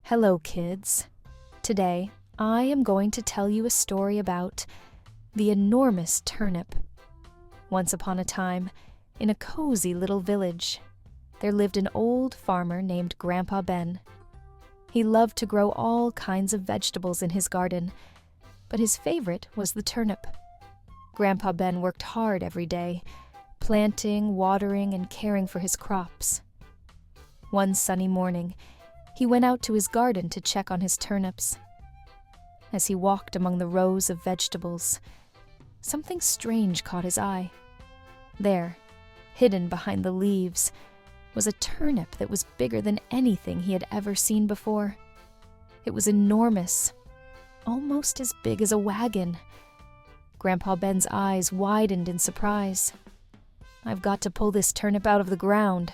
Hello, kids. Today, I am going to tell you a story about the enormous turnip. Once upon a time, in a cozy little village, there lived an old farmer named Grandpa Ben. He loved to grow all kinds of vegetables in his garden, but his favorite was the turnip. Grandpa Ben worked hard every day, planting, watering, and caring for his crops. One sunny morning, he went out to his garden to check on his turnips. As he walked among the rows of vegetables, something strange caught his eye. There, hidden behind the leaves, was a turnip that was bigger than anything he had ever seen before. It was enormous, almost as big as a wagon. Grandpa Ben's eyes widened in surprise. "I've got to pull this turnip out of the ground,"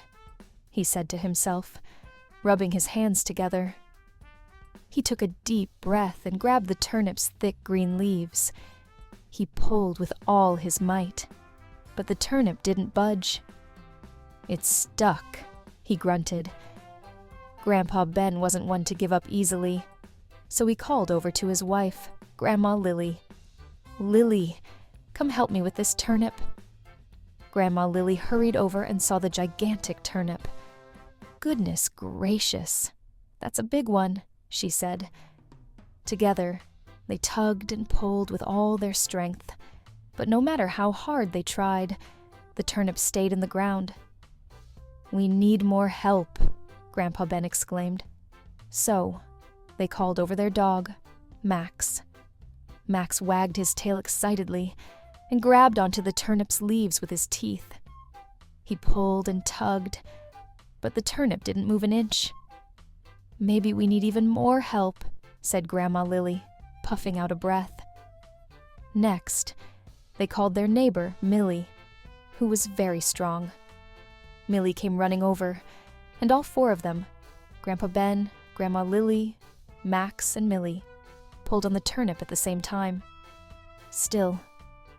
he said to himself, rubbing his hands together. He took a deep breath and grabbed the turnip's thick green leaves. He pulled with all his might, but the turnip didn't budge. "It stuck," he grunted. Grandpa Ben wasn't one to give up easily, so he called over to his wife, Grandma Lily. "Lily, come help me with this turnip." Grandma Lily hurried over and saw the gigantic turnip. "Goodness gracious, that's a big one," she said. Together, they tugged and pulled with all their strength, but no matter how hard they tried, the turnip stayed in the ground. "We need more help," Grandpa Ben exclaimed. So, they called over their dog, Max. Max wagged his tail excitedly and grabbed onto the turnip's leaves with his teeth. He pulled and tugged, but the turnip didn't move an inch. "Maybe we need even more help," said Grandma Lily, puffing out a breath. Next, they called their neighbor, Millie, who was very strong. Millie came running over, and all four of them, Grandpa Ben, Grandma Lily, Max, and Millie, pulled on the turnip at the same time. Still,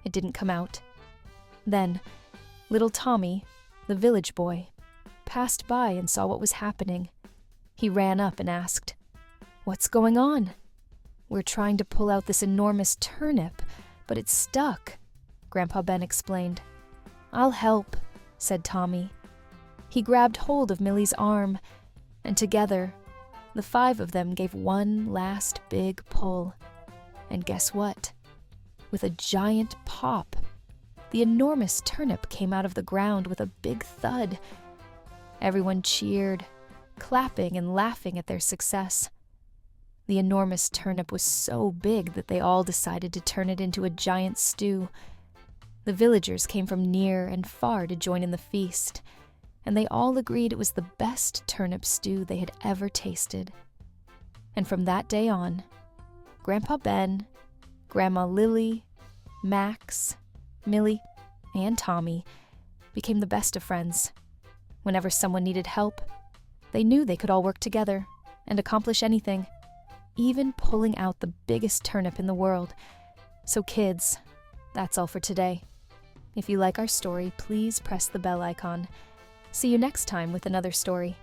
it didn't come out. Then, little Tommy, the village boy, passed by and saw what was happening. He ran up and asked, "What's going on?" "We're trying to pull out this enormous turnip, but it's stuck," Grandpa Ben explained. "I'll help," said Tommy. He grabbed hold of Millie's arm, and together, the five of them gave one last big pull. And guess what? With a giant pop, the enormous turnip came out of the ground with a big thud. Everyone cheered, clapping and laughing at their success. The enormous turnip was so big that they all decided to turn it into a giant stew. The villagers came from near and far to join in the feast, and they all agreed it was the best turnip stew they had ever tasted. And from that day on, Grandpa Ben, Grandma Lily, Max, Millie, and Tommy became the best of friends. Whenever someone needed help, they knew they could all work together and accomplish anything, even pulling out the biggest turnip in the world. So kids, that's all for today. If you like our story, please press the bell icon. See you next time with another story.